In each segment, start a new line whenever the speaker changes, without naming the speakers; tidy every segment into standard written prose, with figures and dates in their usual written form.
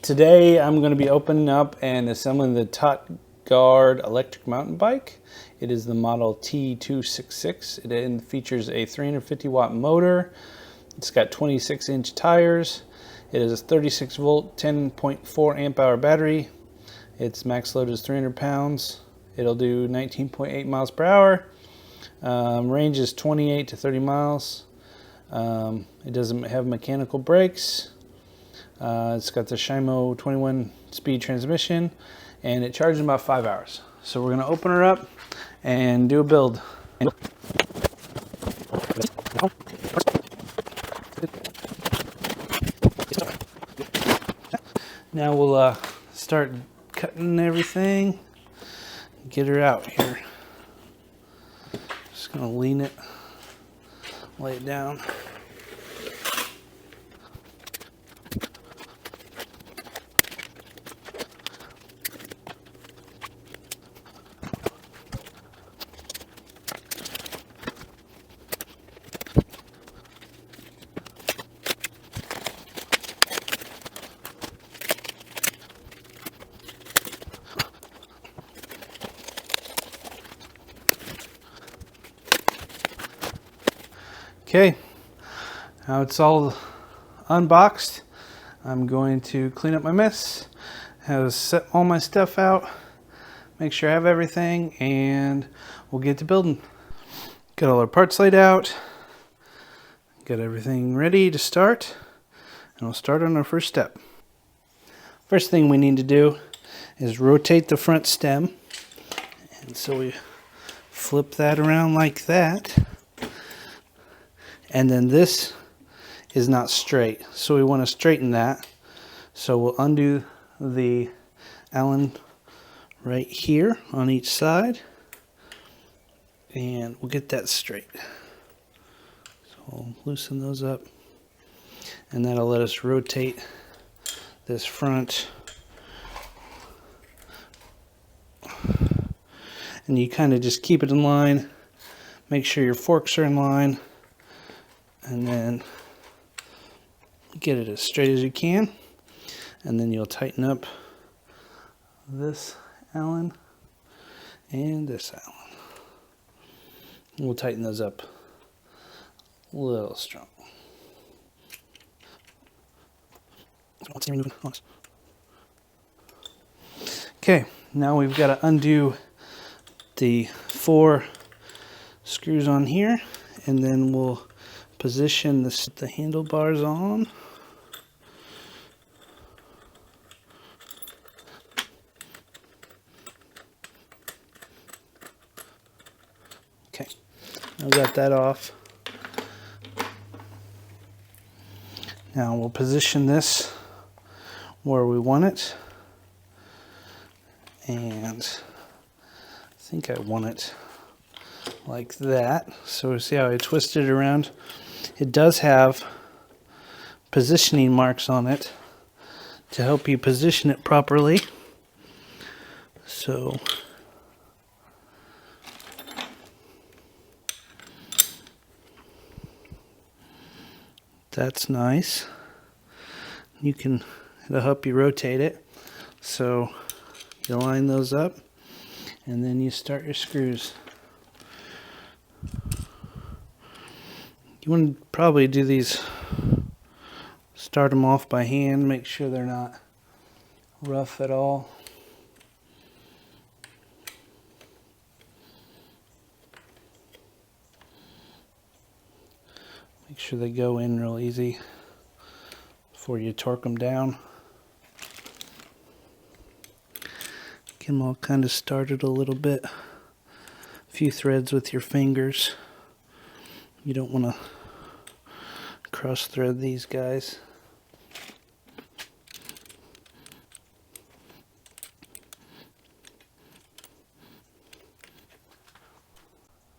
Today I'm going to be opening up and assembling the TotGuard electric mountain bike. It is the model T266. It features a 350 watt motor. It's got 26-inch tires. It is a 36 volt 10.4 amp hour battery. Its max load is 300 pounds. It'll do 19.8 miles per hour. Range is 28 to 30 miles. It doesn't have mechanical brakes. It's got the Shimo 21 speed transmission, and it charges in about 5 hours. So we're going to open her up and do a build. Now we'll start cutting everything, get her out here. Just going to lean it, lay it down. Okay, now it's all unboxed. I'm going to clean up my mess, have set all my stuff out, make sure I have everything, and we'll get to building. Got all our parts laid out, got everything ready to start, and we'll start on our first step. First thing we need to do is rotate the front stem, and so we flip that around like that. And then this is not straight, so we want to straighten that. So we'll undo the Allen right here on each side, and we'll get that straight. So we'll loosen those up, and that'll let us rotate this front. And you kind of just keep it in line, make sure your forks are in line, and then get it as straight as you can, and then you'll tighten up this Allen and this Allen. We'll tighten those up a little strong. Okay, now we've got to undo the 4 screws on here, and then we'll position the handlebars on. Okay, I've got that off. Now we'll position this where we want it, and I think I want it like that. So see how I twist it around? It does have positioning marks on it to help you position it properly. So that's nice. It'll help you rotate it. So you line those up, and then you start your screws. You want to probably do these, start them off by hand, make sure they're not rough at all. Make sure they go in real easy before you torque them down. Get them all kind of started a little bit. A few threads with your fingers. You don't want to cross thread these guys.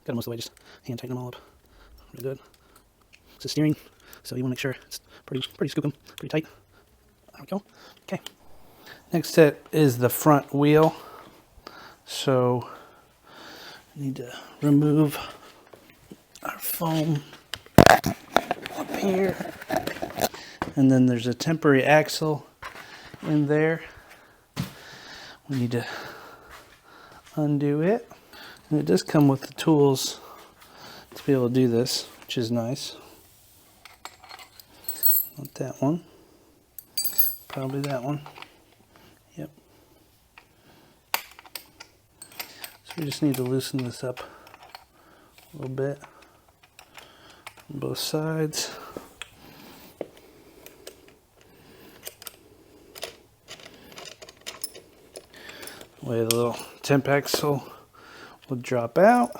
Got them most of the way, just hand tighten them all up really good. It's a steering, so you want to make sure it's pretty scoop them, pretty tight. There we go. Okay. Next step is the front wheel. So I need to remove our foam up here, and then there's a temporary axle in there. We need to undo it. And it does come with the tools to be able to do this, which is nice. Not that one. Probably that one. Yep. So we just need to loosen this up a little bit on both sides. The way the little temp axle will drop out.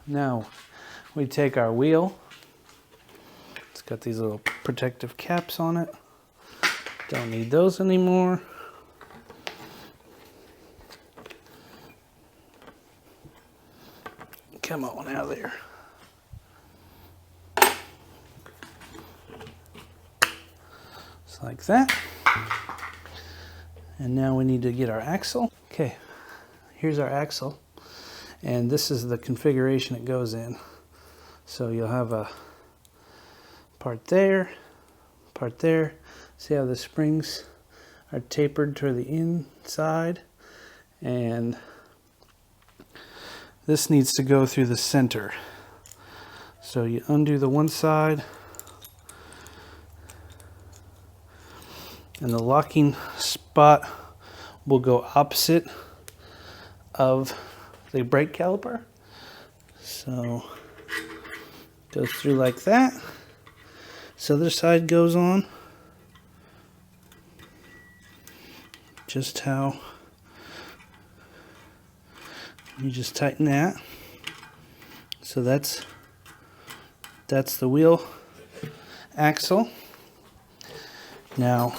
Now we take our wheel. It's got these little protective caps on it. Don't need those anymore. Come on out of there. Just like that. And now we need to get our axle. Okay, here's our axle. And this is the configuration it goes in. So you'll have a part there, part there. See how the springs are tapered to the inside? And this needs to go through the center. So you undo the one side, and the locking spot will go opposite of the brake caliper. So goes through like that. This other side goes on. Just how you just tighten that. So that's the wheel axle. Now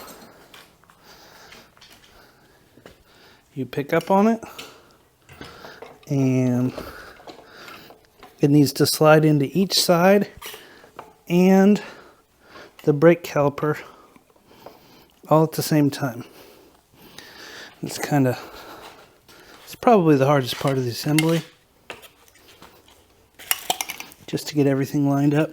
you pick up on it, and it needs to slide into each side and the brake caliper all at the same time. It's probably the hardest part of the assembly, just to get everything lined up.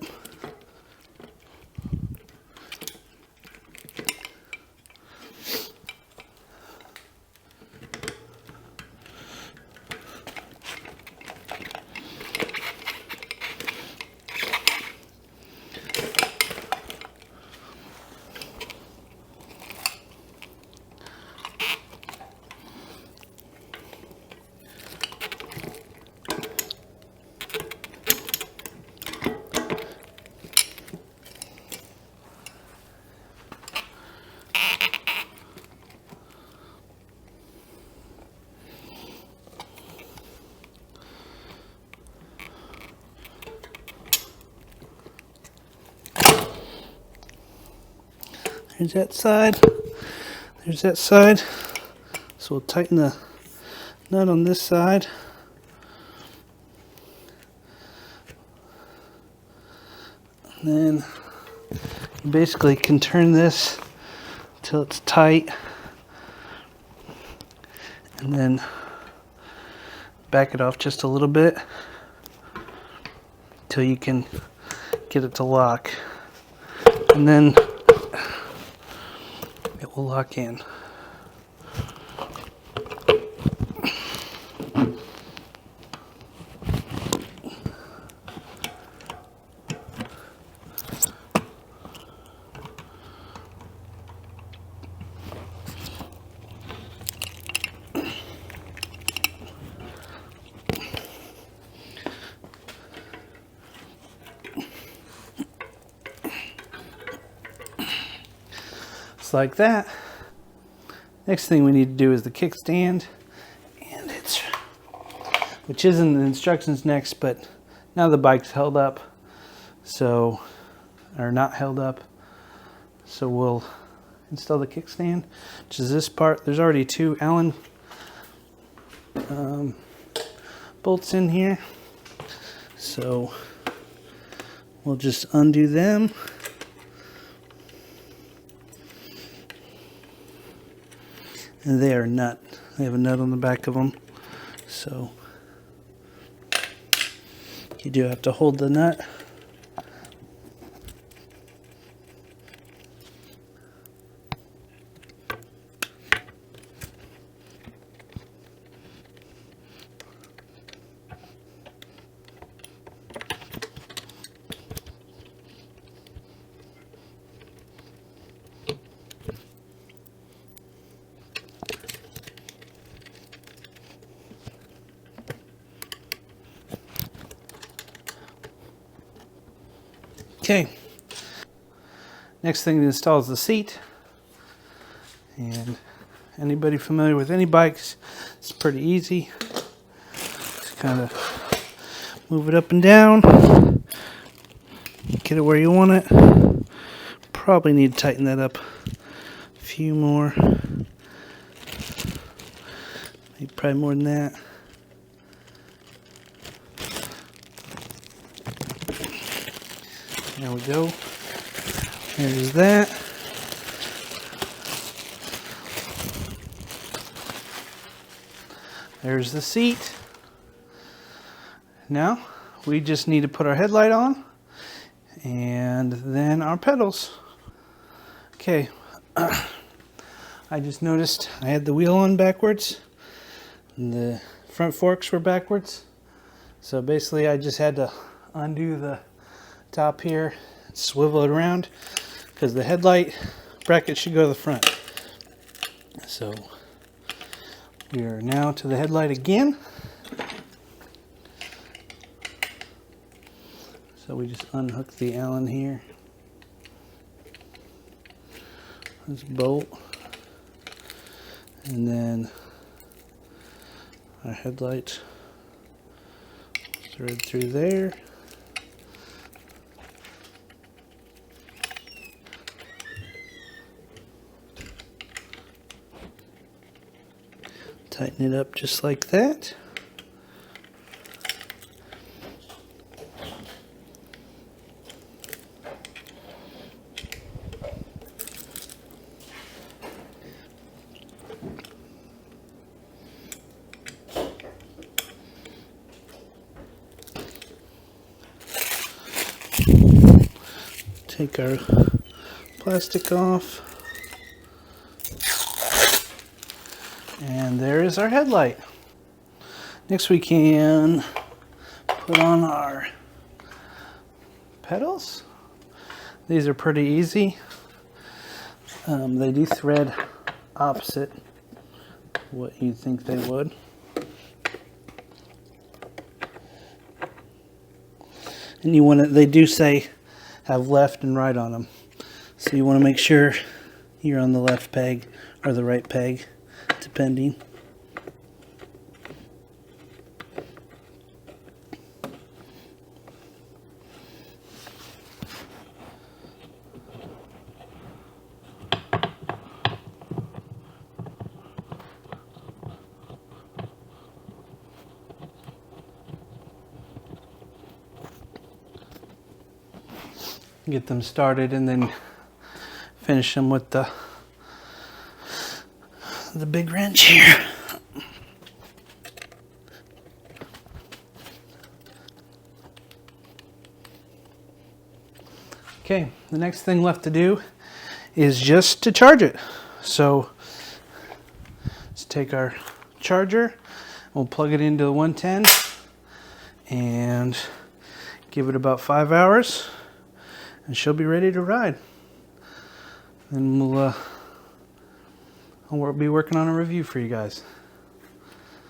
There's that side. There's that side. So we'll tighten the nut on this side. And then you basically can turn this till it's tight. And then back it off just a little bit till you can get it to lock. And then it will lock in. Like that. Next thing we need to do is the kickstand, and which is in the instructions next, but now the bike's held up, or not held up, so we'll install the kickstand, which is this part. There's already two Allen bolts in here, so we'll just undo them. And they have a nut on the back of them, so you do have to hold the nut Next thing to install is the seat. And anybody familiar with any bikes, it's pretty easy. Just kind of move it up and down. Get it where you want it. Probably need to tighten that up a few more. Maybe probably more than that. There we go. There's that. There's the seat. Now we just need to put our headlight on and then our pedals. Okay, I just noticed I had the wheel on backwards and the front forks were backwards. So basically I just had to undo the top here, swivel it around because the headlight bracket should go to the front. So we are now to the headlight again. So we just unhook the Allen here. This bolt. And then our headlight thread through there. Tighten it up just like that. Take our plastic off. And there is our headlight. Next we can put on our pedals. These are pretty easy. They do thread opposite what you'd think they would. And you want to, they do say have left and right on them. So you want to make sure you're on the left peg or the right peg, depending. Get them started and then finish them with the big wrench here. Okay, the next thing left to do is just to charge it. So let's take our charger, we'll plug it into the 110 and give it about 5 hours and she'll be ready to ride. Then we'll be working on a review for you guys.